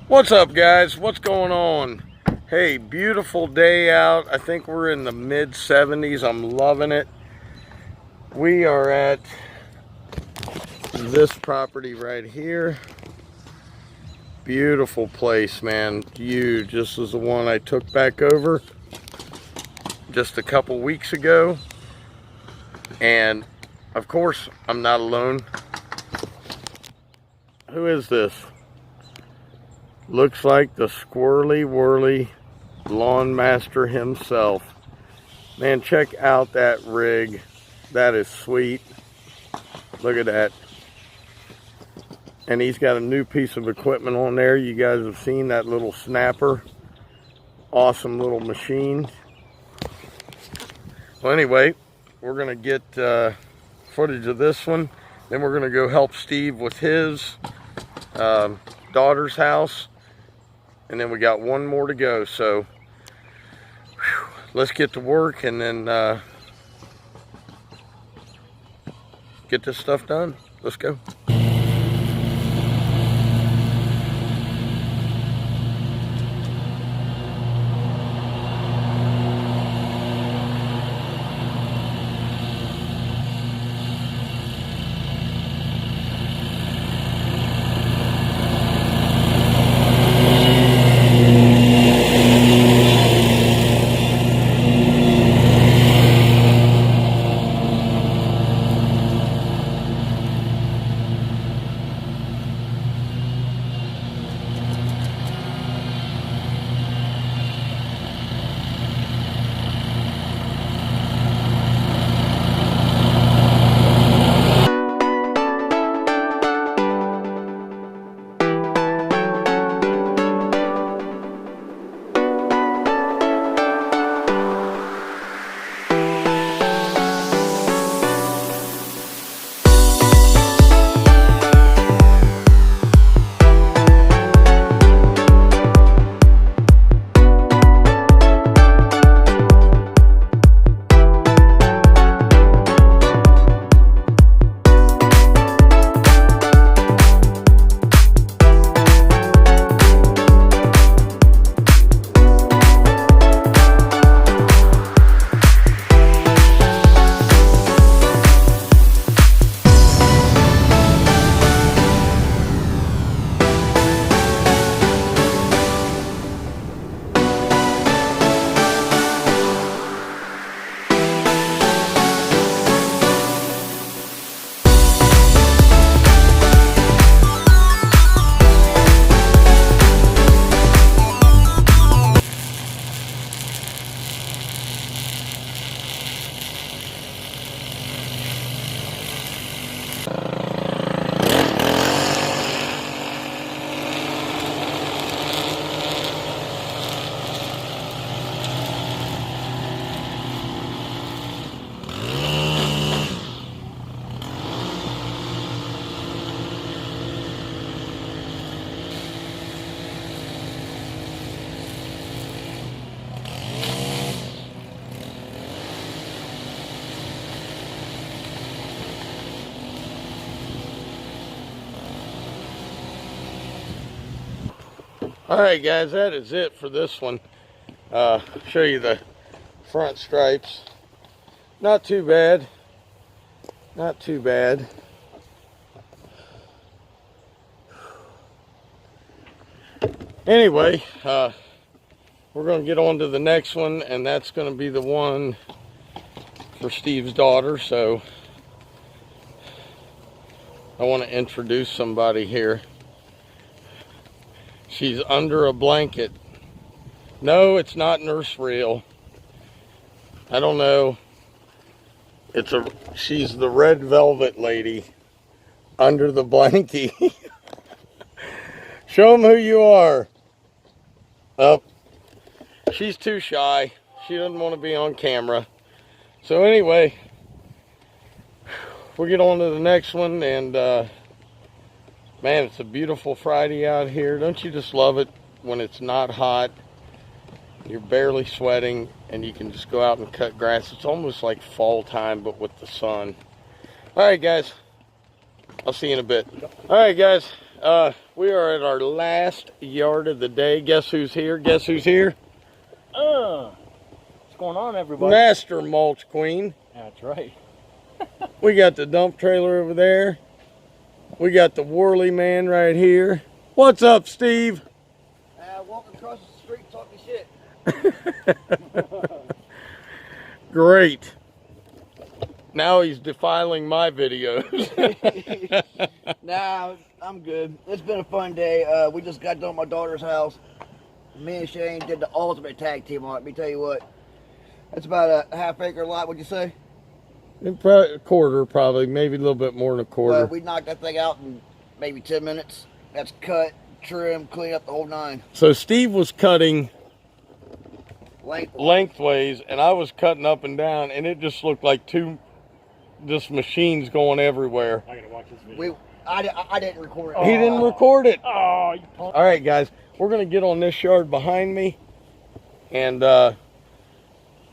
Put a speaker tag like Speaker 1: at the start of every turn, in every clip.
Speaker 1: What's up, guys? What's going on? Hey, beautiful day out. I think we're in the mid 70s. I'm loving it. We are at this property right here. Beautiful place, man. Huge. This is the one I took back over just a couple weeks ago. And of course, I'm not alone. Who is this? Looks like the squirrely whirly lawn master himself. Man, check out that rig. That is sweet. Look at that. And he's got a new piece of equipment on there. You guys have seen that little snapper. Awesome little machine. Well, anyway, we're gonna get footage of this one. Then we're gonna go help Steve with his daughter's house. And then we got one more to go, so let's get to work and then get this stuff done. Let's go. Alright guys, that is it for this one. Show you the front stripes. Not too bad. Not too bad. Anyway, we're going to get on to the next one, and that's going to be the one for Steve's daughter. So I want to introduce somebody here. She's under a blanket. No, it's not Nurse Real. I don't know. She's the red velvet lady under the blankie. Show them who you are. Oh, she's too shy. She doesn't want to be on camera. So anyway, we'll get on to the next one, and Man, it's a beautiful Friday out here. Don't you just love it when it's not hot, you're barely sweating, and you can just go out and cut grass? It's almost like fall time, but with the sun. All right, guys. I'll see you in a bit. All right, guys. We are at our last yard of the day. Guess who's here? Guess who's here?
Speaker 2: What's going on, everybody?
Speaker 1: Master Mulch Queen.
Speaker 2: That's right.
Speaker 1: We got the dump trailer over there. We got the whirly man right here. What's up, Steve?
Speaker 3: Walking across the street talking shit.
Speaker 1: Great. Now he's defiling my videos.
Speaker 3: Nah, I'm good. It's been a fun day. We just got done at my daughter's house. Me and Shane did the ultimate tag team on it. Let me tell you what. That's about a half-acre lot, would you say?
Speaker 1: A quarter, probably. Maybe a little bit more than a quarter.
Speaker 3: Well, we knocked that thing out in maybe 10 minutes. That's cut, trim, clean up the whole nine.
Speaker 1: So Steve was cutting
Speaker 3: Lengthwise.
Speaker 1: lengthways, and I was cutting up and down, and it just looked like two just machines going everywhere.
Speaker 2: I gotta watch this video.
Speaker 3: I didn't record it.
Speaker 1: He didn't record it.
Speaker 2: Oh, you punk.
Speaker 1: All right, guys, we're gonna get on this yard behind me, and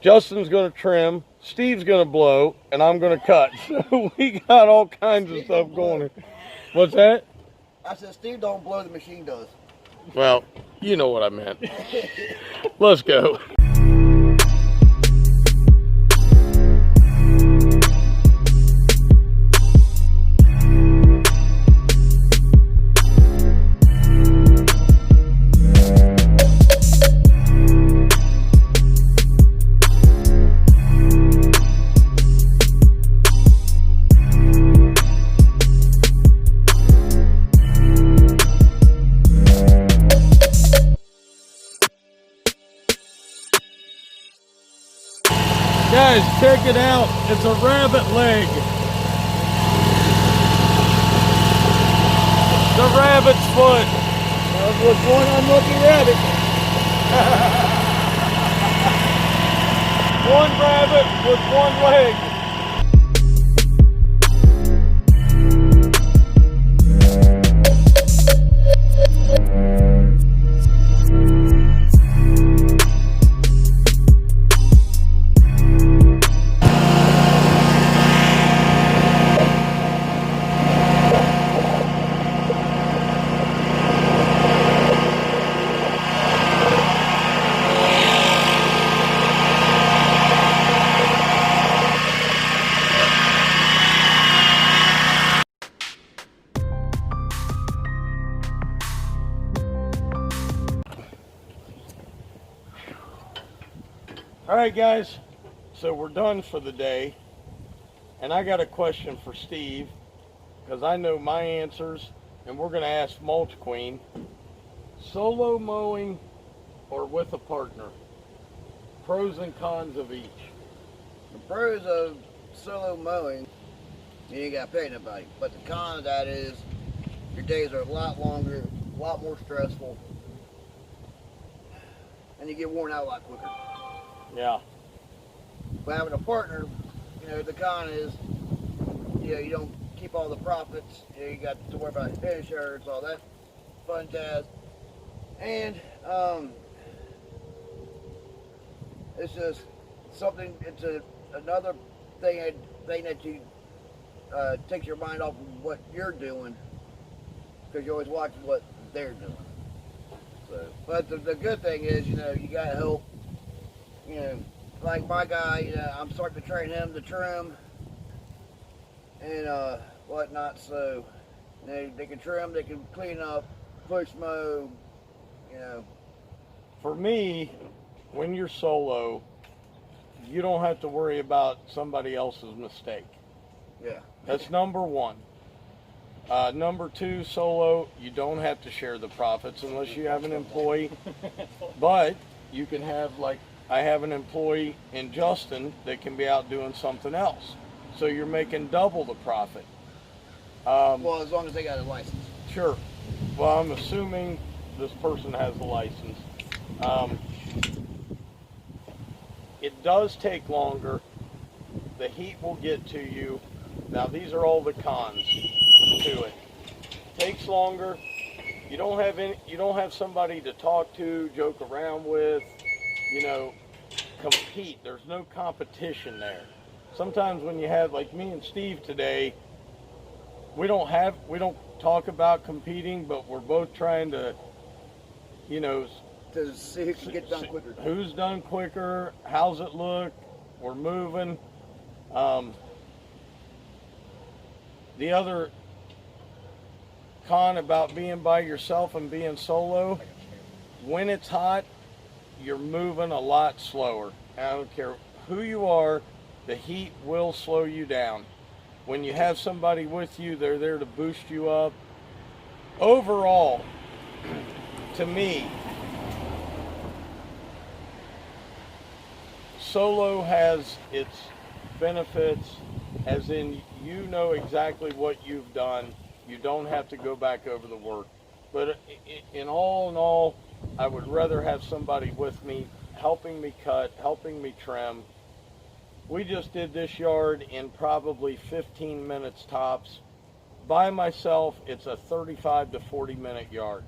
Speaker 1: Justin's gonna trim, Steve's gonna blow, and I'm gonna cut. So we got all kinds of stuff going. What's that?
Speaker 3: I said, Steve don't blow, the machine does.
Speaker 1: Well, you know what I meant. Let's go. Guys, check it out. It's a rabbit leg. The rabbit's foot.
Speaker 3: That was one unlucky rabbit.
Speaker 1: One rabbit with one leg. All right, guys, so we're done for the day, and I got a question for Steve, because I know my answers, and we're going to ask Mulch Queen. Solo mowing or with a partner? Pros and cons of each.
Speaker 3: The pros of solo mowing, you ain't got to pay nobody. But the con of that is your days are a lot longer, a lot more stressful, and you get worn out a lot quicker.
Speaker 1: Yeah.
Speaker 3: But having a partner, you know, the con is, you know, you don't keep all the profits. You know, you got to worry about insurance, all that fun jazz. And it's just something. It's another thing that you takes your mind off of what you're doing, because you're always watching what they're doing. So, but the good thing is, you know, you got help. You know, like my guy, you know, I'm starting to train him to trim and whatnot. So, you know, they can trim, they can clean up, push mow, you know.
Speaker 1: For me, when you're solo, you don't have to worry about somebody else's mistake.
Speaker 3: Yeah.
Speaker 1: That's number one. Number two, solo, you don't have to share the profits unless you have an employee. But you can have, like, I have an employee in Justin that can be out doing something else. So you're making double the profit.
Speaker 3: Well, as long as they got a license.
Speaker 1: Sure. Well, I'm assuming this person has a license. It does take longer. The heat will get to you. Now, these are all the cons to it. takes longer. You don't have somebody to talk to, joke around with, compete. There's no competition there. Sometimes when you have, like me and Steve today, we don't talk about competing, but we're both trying to,
Speaker 3: To see who can get done quicker.
Speaker 1: Who's done quicker? How's it look? We're moving. The other con about being by yourself and being solo, when it's hot, you're moving a lot slower. I don't care who you are, the heat will slow you down. When you have somebody with you, they're there to boost you up. Overall, to me, solo has its benefits, as in you know exactly what you've done. You don't have to go back over the work. But in all, I would rather have somebody with me, helping me cut, helping me trim. We just did this yard in probably 15 minutes tops. By myself, it's a 35 to 40 minute yard.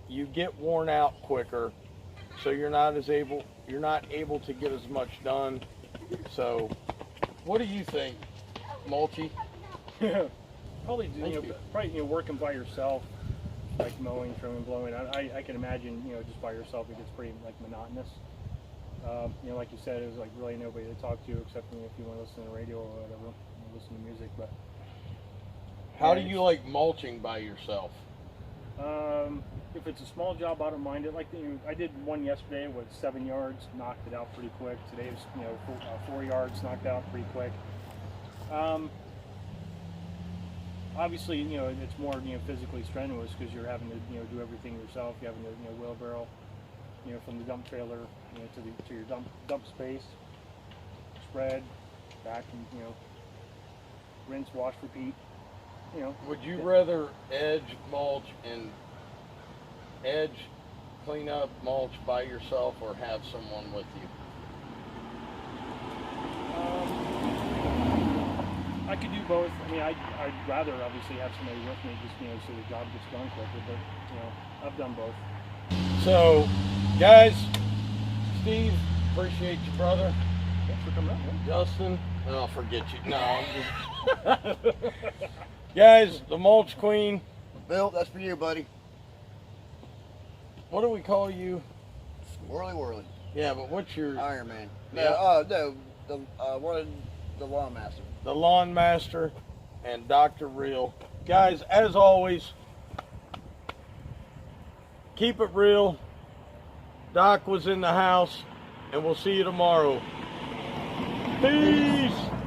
Speaker 1: You get worn out quicker, so you're not able to get as much done. So, what do you think, Mulchy?
Speaker 4: Probably, working by yourself, like mowing, trimming, blowing. I can imagine, just by yourself, it gets pretty monotonous. Like you said, it was like really nobody to talk to except if you want to listen to the radio or whatever, listen to music. But
Speaker 1: how do you like mulching by yourself?
Speaker 4: If it's a small job, I don't mind it. Like I did one yesterday with 7 yards, knocked it out pretty quick. Today was 4 yards, knocked out pretty quick. Obviously, it's more physically strenuous because you're having to do everything yourself. You're having to wheelbarrow, from the dump trailer to your dump space, spread, back, and rinse, wash, repeat.
Speaker 1: Would you rather edge, mulch, and clean up, mulch by yourself, or have someone with you?
Speaker 4: I could do both. I mean, I'd rather obviously have somebody with me, just so the job gets done quicker. But I've done both.
Speaker 1: So, guys, Steve, appreciate you, brother.
Speaker 4: Thanks for coming up. Man.
Speaker 1: Justin, I'll forget you. No, I'm just... Guys, the mulch queen.
Speaker 3: Bill, that's for you, buddy.
Speaker 1: What do we call you?
Speaker 3: Whirly.
Speaker 1: Yeah, but what's your...
Speaker 3: Iron Man.
Speaker 1: Yeah.
Speaker 3: The lawn master.
Speaker 1: The Lawn Master and Dr. Real. Guys, as always, keep it real. Doc was in the house, and we'll see you tomorrow. Peace.